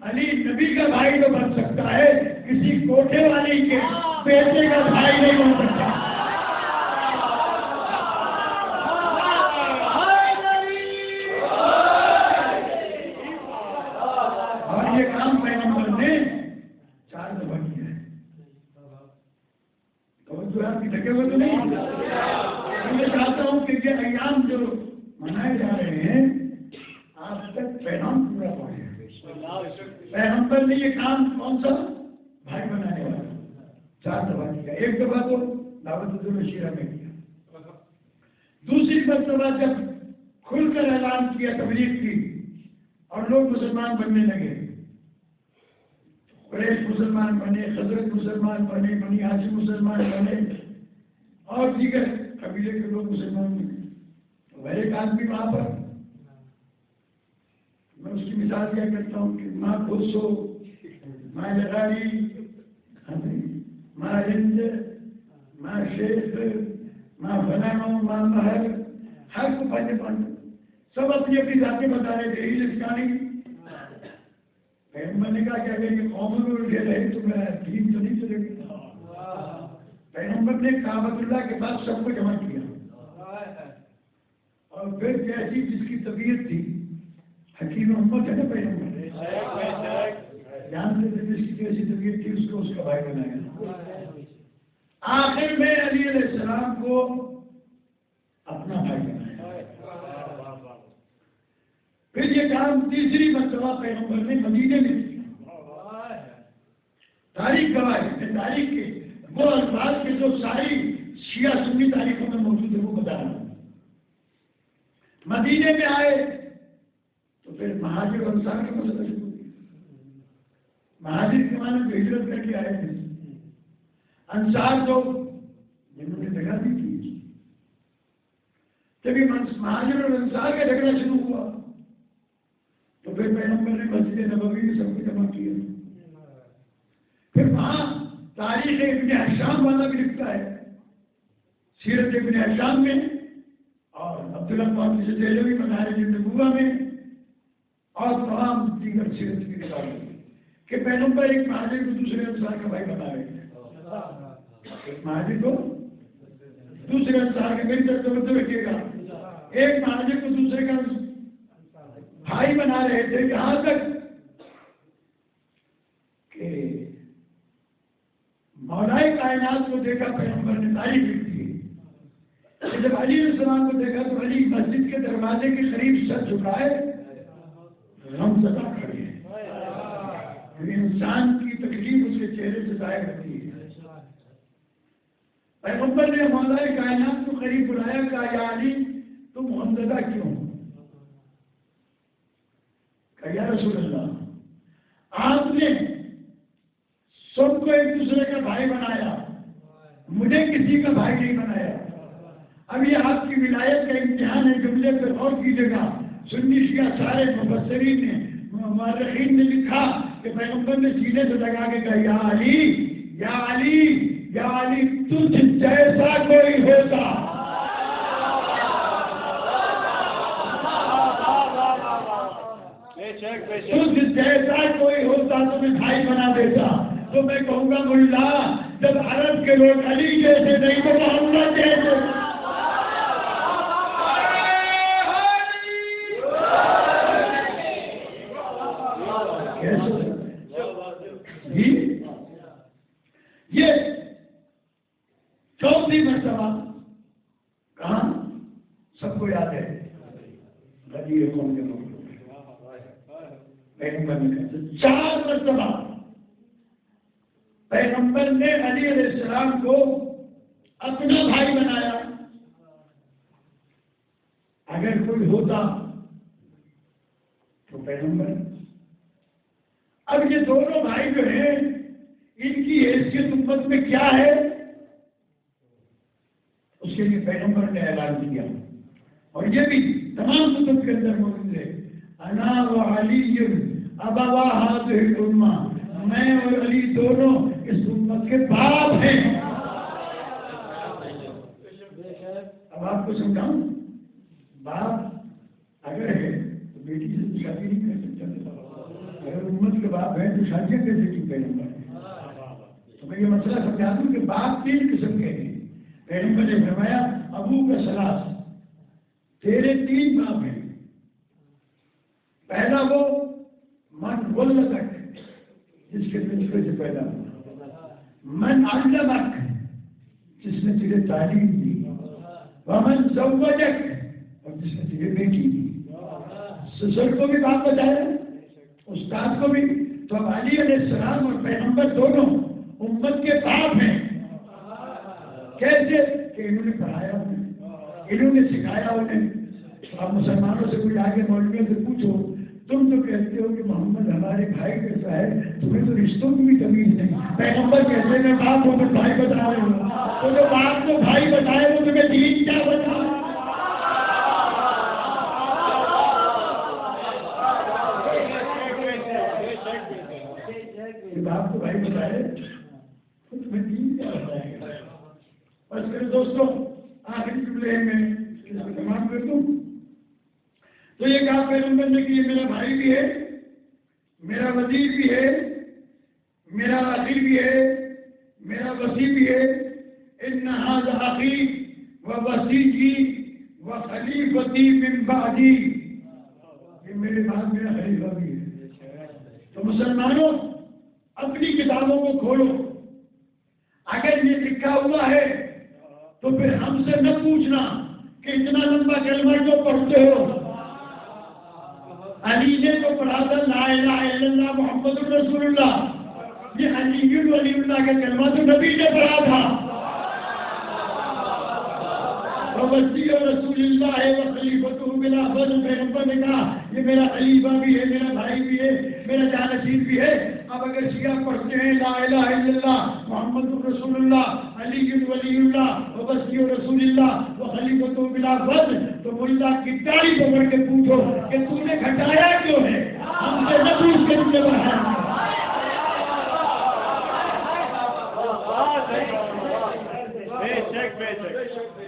علی نبی کا بھائی تو بن سکتا ہے، کسی کوٹھے والی کے بیٹے کا بھائی نہیں بن سکتا۔ اور یہ کام پیغمبر نے 4 دفعہ کیا ہے۔ تو آپ کی ڈھکے ہوئے تو نہیں؟ میں چاہتا ہوں کہ یہ ایام جو منائے جا رہے ہیں آج تک پیغام پورا ہو گیا۔ پیغمبر نے یہ کام کون سا بھائی بنانے والا 4 دفعہ کیا۔ ایک دفعہ تو دعوت الرسیلہ میں کیا، دوسری مرتبہ جب کھل کر اعلان کیا تبلیغ کی اور لوگ مسلمان بننے لگے، قریش مسلمان بنے، خزرج مسلمان بنے، بنی ہاشم مسلمان بنے اور دیگر قبیلے کے لوگ مسلمان بنے۔ وہ ایک آدمی وہاں پر، میں اس کی مثال دیا کرتا ہوں کہ ماں کھوسو، ماں لگاری، ماں ہند، ماں شیخ، ماں فلانو، ماں مہر، ہر کو پڑھنے سب اپنی اپنی ذاتیں بتا رہے تھے، ہندوستانی۔ پیغمبر نے کہا کہ اگر یہ قوموں میں الجھے رہے تو میرا دین تو نہیں چلے گا۔ پیغمبر نے کعبۃ اللہ کے بعد سب کو جمع کیا اور پھر جیسی جس کی طبیعت تھی، حکیم امت ہے نا پیغمبر، جانتے تھے جس کی جیسی طبیعت تھی اس کو اس کا بھائی بنایا۔ آخر میں علی علیہ السلام کو اپنا بھائی بنایا۔ پھر یہ کام تیسری مرتبہ پیغمبر نے مدینے میں کیا۔ تاریخ گواہ ہے، تاریخ کے وہ الفاظ کے جو ساری شیعہ سنی تاریخوں میں موجود ہے وہ بتا رہا ہوں۔ مدینے میں آئے تو پھر مہاجر و انصار کا مسئلہ شروع ہو گیا. مہاجر کے معنی جو ہجرت کر کے آئے تھے، انصار تو جنہوں نے جگہ دی تھی. جب یہ مہاجر اور انصار کا جھگڑا شروع ہوا تو پھر پیغمبر نے مسجد نبوی میں سب کو جمع کیا. پھر وہاں تاریخ ابن ہشام والا بھی لکھتا ہے، سیرت ابن ہشام میں، اور عبداللہ محمد دہلوی مناہج النبوہ میں، اور تمام دیگر سیرت کی کتابوں میں، کہ پیغمبر ایک مہاجر کو دوسرے انصار کا بھائی بنا رہے تھے. ایک مہاجر کو دوسرے انصار کے میری طرف توجہ رکھیے گا، ایک مہاجر کو دوسرے کا بھائی بنا رہے تھے، یہاں تک کہ مولائے کائنات کو دیکھا پیغمبر نے تعریف لکھی کہ جب علی علیہ السلام کو دیکھا تو علی مسجد کے دروازے کے قریب سر جھکائے غم زدہ کھڑے ہیں. انسان کی تکلیف اس کے چہرے سے ظاہر ہوتی ہے. پیغمبر نے مولائے کائنات کو قریب بلایا، کہا یا علی تم غمزدہ کیوں؟ کہا یا رسول اللہ آپ نے سب کو ایک دوسرے کا بھائی بنایا، مجھے کسی کا بھائی نہیں بنایا. اب یہ آپ کی ولایت کا امتحان ہے. جملے پہ غور کیجیے گا، سنی شیعہ سارے مفسرین نے مورخین نے لکھا کہ پیغمبر نے سینے سے لگا کے کہا یا علی یا علی یا علی تجھ جیسا کوئی ہوتا تجھ جیسا کوئی ہوتا تو میں بھائی بنا دیتا. تو میں کہوں گا ملا جب عرب کے لوگ علی جیسے نہیں تو محمد جیسے. یہ چوتھی مرتبہ کہاں سب کو یاد ہے غدیر قوم کے لوگ پیغمبر نے کہا 4 مرتبہ پیغمبر نے علی علیہ السلام کو اپنا بھائی بنایا. اگر کوئی ہوتا تو پیغمبر. اب یہ دونوں بھائی جو ہیں ان کی حیثیت امت میں کیا ہے اس کے لیے پیغمبر نے اعلان کیا، اور یہ بھی تمام کتب کے اندر موجود ہے. انا و علی ابوا هذه الامه، میں اور علی دونوں اس امت کے باپ ہیں. اب آپ کو سمجھاؤں، باپ اگر ہے تو بیٹی سے شادی نہیں کر سکتا. اگر امت کے باپ ہے تو شادیاں کیسے کی پیغمبر؟ تو میں یہ مسئلہ سمجھا دوں کہ باپ 3 قسم کے ہیں. پیغمبر نے فرمایا ابو کا سلاس، تیرے 3 باپ ہیں. پہلا وہ من ولدک جس کے نطفے سے پیدا ہوا، من علمک جس نے تجھے تعلیم دی، ومن زوجک اور جس نے تجھے بیٹی دی. سسر کو بھی باپ بتایا، استاد کو بھی. تو اب علی علیہ السلام اور پیغمبر دونوں امت کے باپ ہیں. کیسے کہ انہوں نے پڑھایا انہیں، انہوں نے سکھایا انہیں. اب مسلمانوں سے کوئی آگے مولویوں سے پوچھو، تم تو کہتے ہو کہ محمد ہمارے بھائی کیسا ہے، تمہیں تو رشتوں کی بھی تمیز نہیں. پیغمبر کہتے ہیں باپ کو تو بھائی بتا رہے ہو، تو جو باپ کو بھائی بتائے وہ تمہیں دین کیا بتا؟ باپ کو بھائی بتائے تو تمہیں دین کیا بتائے گا؟ بس میرے دوستوں آخری جملے میں تمام کر دوں. تو یہ کہا پیغمبر نے کہ یہ میرا بھائی بھی ہے، میرا وزیر بھی ہے، میرا عقیل بھی ہے، میرا وسیع بھی ہے. ان ھذا اخی و وصیتی و خلیفتی من بعدی، یہ میرے بعد میرا خلیفہ بھی ہے. تو مسلمانوں اپنی کتابوں کو کھولو، اگر یہ لکھا ہوا ہے تو پھر ہم سے نہ پوچھنا کہ اتنا لمبا کلمہ کیوں پڑھتے ہو. علی نے تو پڑھا تھا لا الہ الا اللہ محمد رسول اللہ، یہ علی ولی اللہ کا کلمہ تو نبی نے پڑھا تھا. وصی رسول اللہ و خلیفۃ بلا فضل، پیغمبر نے کہا یہ میرا خلیفہ بھی ہے، میرا بھائی بھی ہے، میرا جانشین بھی ہے۔ اب اگر شیعہ پڑھتے ہیں لا الہ الا اللہ محمد رسول اللہ علی ولی اللہ وبشیر رسول اللہ وخلیفۃ بلا فضل، تو ملا کی داڑھی پکڑ کے پوچھو کہ تو نے گھٹایا کیوں ہے؟ ہم سے نہ پوچھ کے تجھے بڑھایا۔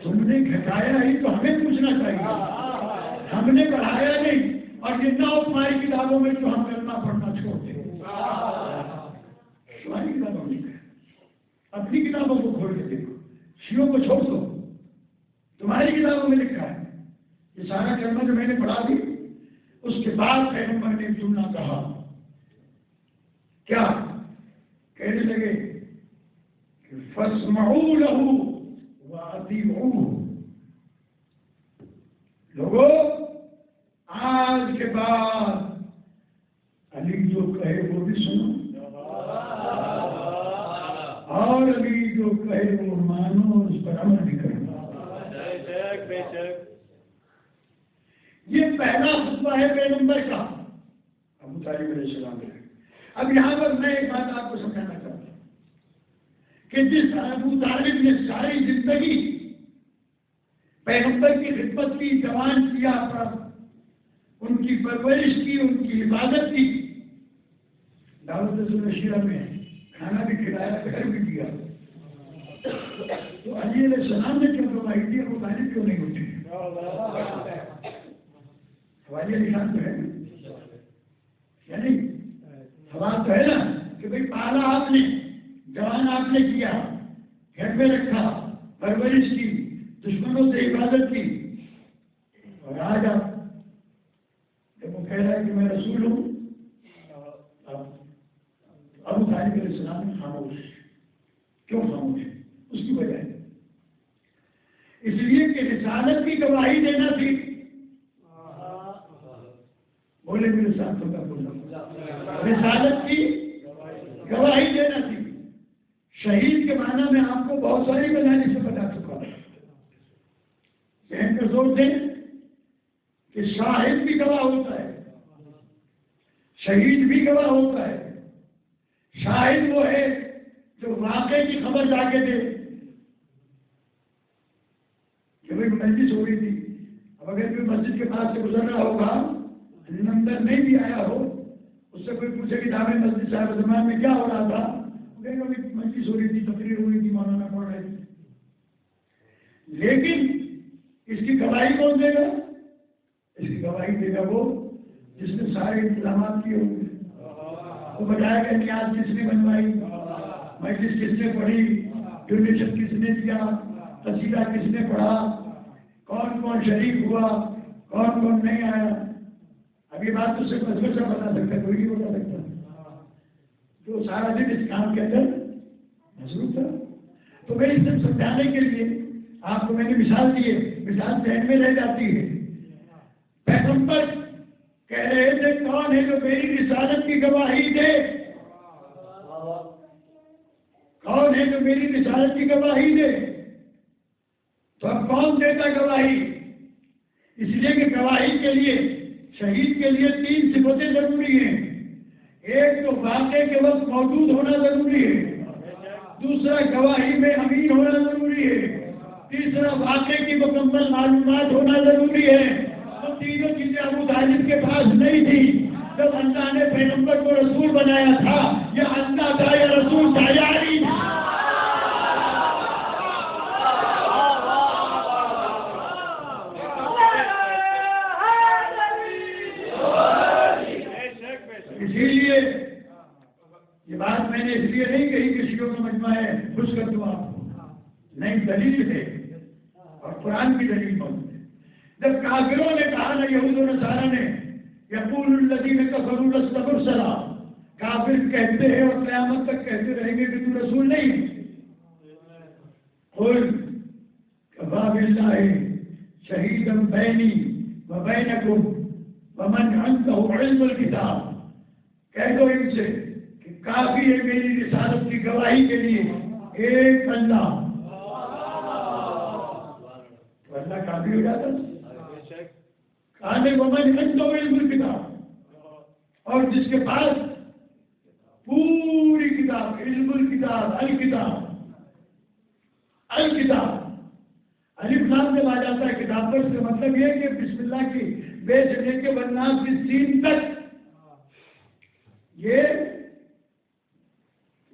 تم نے گھٹایا ہی تو ہمیں پوچھنا چاہیے، ہم نے بڑھایا نہیں۔ اور یہ نہ تمہاری کتابوں میں جو ہم کرنا پڑھنا چھوڑتے ہیں، تمہاری کتابوں میں اپنی کتابوں کو کھول کے دیکھو، شیعوں کو چھوڑ دو، تمہاری کتابوں میں لکھا ہے۔ یہ سارا کلمہ جو میں نے پڑھا دی، اس کے بعد پیغمبر نے ایک جملہ کہا، کیا کہنے لگے کہ فاسمعوا له وَأَطِيعُوهُ، لوگوں آج کے بعد علی جو کہے وہ بھی سنو، اور علی جو کہے وہ مانو اور اس پر عمل بھی کرو۔ یہ پہلا خطبہ ہے پیغمبر کا، ابو طالب علیہ السلام نے۔ اب یہاں پر میں ایک بات آپ کو سمجھانا چاہتا ہوں کہ جس ابو طالب نے ساری زندگی پیغمبر کی خدمت کی، جوان کیا، ان کی پرورش کی، ان کی عبادت کی، دعوت الشیعہ میں کھانا بھی کھلایا، گھر بھی دیا، تو علی علیہ السلام نے کیوں گواہی دی؟ ابو طالب کیوں نہیں ہوتی؟ حوالی علی خان تو ہے یعنی سوال تو ہے نا کہ بھائی پالا آپ نے، جوان آپ نے کیا، گھر میں رکھا، پرورش کی، دشمنوں سے عبادت کی، اور آج آپ جب وہ کہہ رہا ہے کہ میں رسول ہوں، ابو طالب علیہ السلام خاموش۔ کیوں خاموش؟ اس کی وجہ ہے اس لیے کہ رسالت کی گواہی دینا تھی۔ بولے میرے ساتھ تو رسالت کی گواہی دینا تھی۔ شہید کے معنی میں آپ کو بہت ساری بنانے سے بتا چکا ہوں، ذہن کا زور دیں کہ شاہد بھی گواہ ہوتا ہے، شہید بھی گواہ ہوتا ہے۔ شاہد وہ ہے جو واقعے کی خبر جا کے دے کہ بھائی مجلس ہو رہی تھی، اب اگر کوئی مسجد کے پاس سے گزر رہا ہوگا، نمبر نہیں بھی آیا ہو، اس سے کوئی پوچھے کہ جامع مسجد صاحب زمان میں کیا ہو رہا تھا، مجلس ہو رہی تھی، تقریر ہو رہی تھی، مولانا پڑھ رہے تھے۔ لیکن اس کی گواہی کون دے گا؟ اس کی گواہی دے گا وہ جس نے سارے انتظامات کیے ہوں گے۔ وہ بتائے گا نیاز کس نے بنوائی، مجلس کس نے پڑھی، ڈونیشن کس نے دیا، قصیدہ کس نے پڑھا، کون کون شریک ہوا، کون کون نہیں آیا۔ اب یہ بات تو صرف مذہب سے بتا سکتا، کوئی نہیں بتا سکتا۔ تو سارا دن اس کام کے اندر مصروف تھا۔ تو میں اس سے سمجھانے کے لیے آپ کو میں نے مثال دی ہے، مثال ذہن میں رہ جاتی ہے۔ پیغمبر کہہ رہے تھے کون ہے جو میری رسالت کی گواہی دے، کون ہے جو میری رسالت کی گواہی دے؟ تو اب کون دیتا گواہی؟ اس لیے کہ گواہی کے لیے، شہید کے لیے 3 صفتیں ضروری ہیں۔ ایک تو واقعے کے وقت موجود ہونا ضروری ہے، دوسرا گواہی میں امین ہونا ضروری ہے، تیسرا واقعے کی مکمل معلومات ہونا ضروری ہے۔ تو تینوں چیزیں ابو طالب کے پاس نہیں تھی۔ جب اللہ نے پیغمبر کو رسول بنایا تھا، یا اللہ تھا یا رسول تھا یا علی تھا۔ اسی لیے یہ بات میں نے اس لیے نہیں کہی کہ شیعوں کا مجمع ہے خوش کر دوں آپ کو، نہیں، دلیل ہے اور قرآن کی دلیل موجود ہے۔ جب کافروں نے کہا نا، یہود و نصارہ نے، یقول الذین کفروا لست مرسلا، کافر کہتے ہیں اور قیامت تک کہتے رہیں گے کہ تو رسول نہیں۔ قل کفی باللہ شہیدا بینی و بینکم ومن عنده علم الکتاب، کہہ دو ان سے کہ کافی ہے میری رسالت کی گواہی کے لیے ایک اللہ۔ تو اللہ کافی ہو جاتا، کہا نہیں ومن عنده علم الکتاب، اور جس کے پاس پوری کتاب، علم الکتاب، الکتاب الف لام جب آ جاتا ہے کتاب پر، اس کا مطلب یہ ہے کہ بسم اللہ کی بے سے لے کے والناس کی سین تک یہ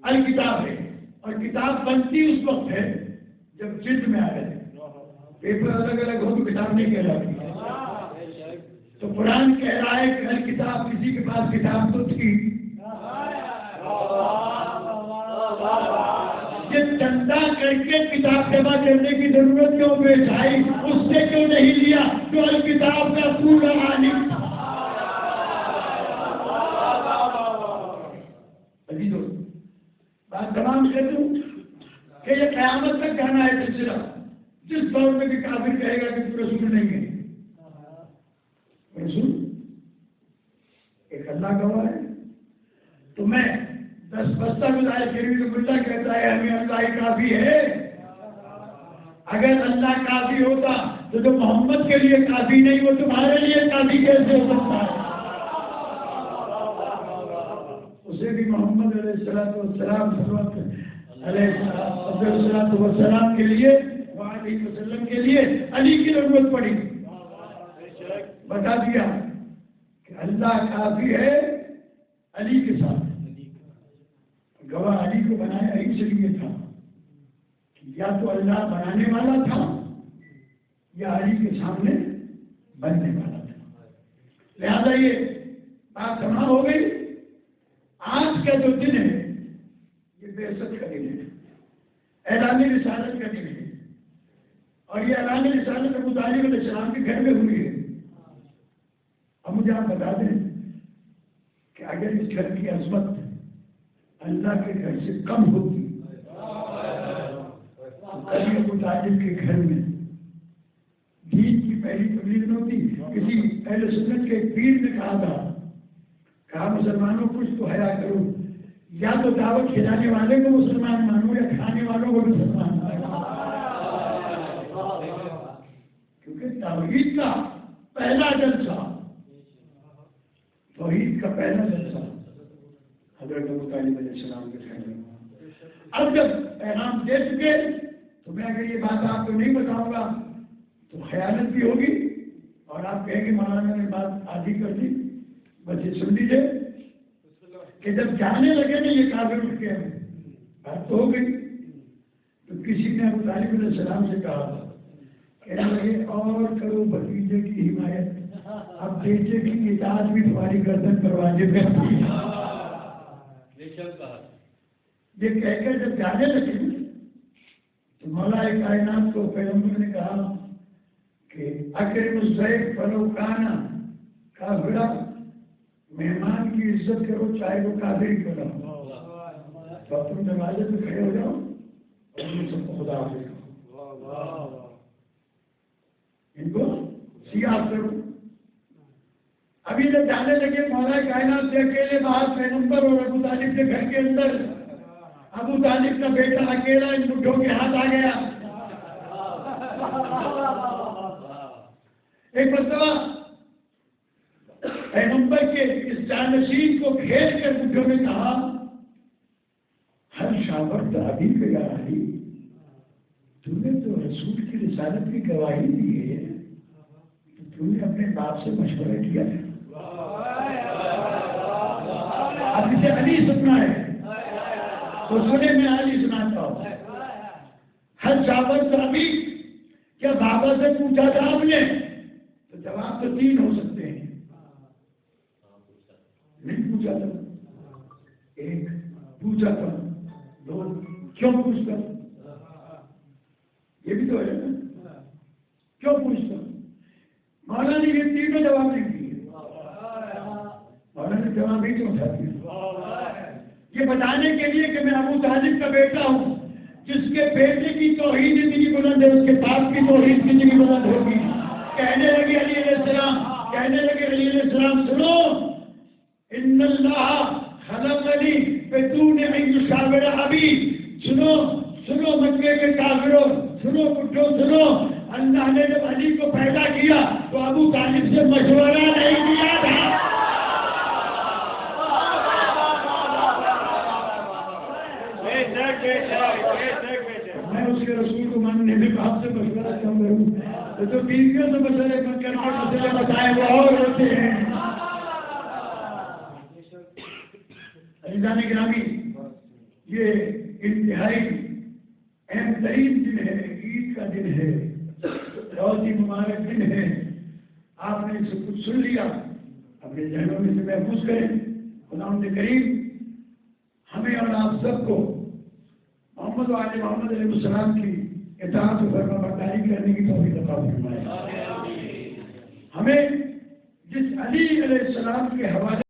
الکتاب ہے، اور کتاب بنتی اس وقت ہے جب جلد میں آ گئے، پیپر الگ الگ ہو تو کتاب نہیں کہلاتی۔ تو قرآن کہہ رہا ہے کہ الکتاب، کسی کے پاس کتاب تو تھی، یہ چندہ کر کے کتاب جمع کرنے کی ضرورت کیوں پیش آئی؟ اس سے کیوں نہیں لیا جو الکتاب کا پورا عالم تھا؟ بات تمام کہہ دوں کہ یہ قیامت تک جانا ہے سلسلہ، جس دور میں بھی کافر کہے گا کہ تو رسول نہیں ہے، رسول ایک اللہ گواہ ہے۔ تو میں 10 بستہ گزارے پھر بھی تو اللہ کہتا ہے ہمیں اللہ ہی کافی ہے۔ اگر اللہ کافی ہوتا تو جو محمد کے لیے کافی نہیں، وہ تمہارے لیے کافی کیسے ہو سکتا ہے؟ اسے بھی محمد علیہ السلام والسلام کے لیے وعلیہ وسلم کے لیے علی کی ضرورت پڑی، بتا دیا کہ اللہ کافی ہے علی کے ساتھ۔ گواہ علی کو بنایا اس لیے تھا کہ یا تو اللہ بنانے والا تھا یا علی کے سامنے بننے والا تھا، لہذا یہ بات تمام ہو گئی۔ آج کا جو دن ہے یہ بعثت کا دن ہے، اعلان رسالت کا دن ہے، اور یہ اعلان رسالت ابو طالب علیہ السلام کے گھر میں ہوئی ہے۔ اب مجھے آپ بتا دیں کہ اگر اس گھر کی عظمت اللہ کے گھر سے کم ہوتی تو کبھی ابو طالب کے گھر میں دین کی پہلی تبلیغ نہ ہوتی۔ کسی اہل سنت کے پیر نے کہا مسلمانوں کچھ تو حیا کرو، یا تو دعوت کھلانے والے کو مسلمان مانو یا کھانے والوں کو مسلمان مانو، کیونکہ توحید کا پہلا جلسہ، توحید کا پہلا جلسہ حضرت ابو طالب علیہ السلام کے گھر میں۔ اب جب پیغام دے چکے تو میں اگر یہ بات آپ کو نہیں بتاؤں گا تو خیانت بھی ہوگی، اور آپ کہیں گے مولانا نے بات آدھی کر دی۔ بس یہ سن لیجیے کہ جب جانے لگے نا یہ کافر اٹھ کے بات تو ہو گئی، تو کسی نے ابو طالب علیہ السلام سے کہا کہنے لگے اور کرو بھتیجے کی حمایت، اب بیٹے کی اطاعت بھی تمہاری گردن پر واجب کرتی ہے۔ یہ کہہ کر جب جانے لگے تو مولا کائنات کو پیغمبر نے کہا کہ اکرم الضیف ولو کان کافرا، مہمان کی عزت کرو چاہے وہ کافر ہی کیوں نہ ہو۔ تو تم دروازے پہ کھڑے ہو جاؤ اور ان سب کو خدا حافظ کہو، ان کو سیاح کرو۔ ابھی جب جانے لگے مولا کائنات سے اکیلے باہر پیغمبر اور ابو طالب کے گھر کے اندر، ابو طالب کا بیٹا اکیلا ان بڈھوں کے ہاتھ آ گیا۔ ایک مرتبہ پیغمبر کے اس جانشین کو گھیر کر بڈھوں نے کہا ہر شاورت ابھی کا یا علی، تم نے تو رسول کی رسالت کی گواہی دی ہے، تو تم نے اپنے باپ سے مشورہ کیا ہے؟ اب اسے علی سننا ہے تو سنے میں علی سناتا ہوں۔ ہر شاورت ابھی، کیا بابا سے پوچھا تھا آپ نے؟ تو جواب تو 3 ہو سکتے ہیں، نہیں پوچھا تھا، 1 پوچھا تھا، 2 کیوں پوچھتا، یہ بھی تو ہے نا، کیوں پوچھتا؟ مولانا نے یہ 3 جواب نہیں دیے، مولانا نے جواب ہی کیوں اٹھا دیا؟ یہ بتانے کے لیے کہ میں ابو طالب کا بیٹا ہوں، جس کے بیٹے کی توحید اتنی بلند ہے اس کے باپ کی توحید کتنی بلند ہوگی۔ کہنے لگے علی علیہ السلام سنو، ان اللہ خلقنی بدون ان یشاور ابی، سنو مکے کے کافروں، سنو بڈھوں سنو، اللہ نے جب علی کو پیدا کیا تو ابو طالب سے اس کے رسول کو ماننے میں آپ سے مشورہ کم کروں تو بیویوں سے مسئلے کر کے مسئلے بتائے وہ اور ہوتے ہیں. عزیزان گرامی، یہ انتہائی اہم ترین دن ہے، عید کا دن ہے، بہت ہی مبارک دن ہے. آپ نے سب کچھ سن لیا، اپنے ذہنوں میں سے محفوظ کریں. خداوند کریم ہمیں اور آپ سب کو محمد و آل محمد علیہ السلام کی اطاعت و فرما برداری کرنے کی توفیق عطا فرمائے. ہمیں جس علی علیہ السلام کے حوالے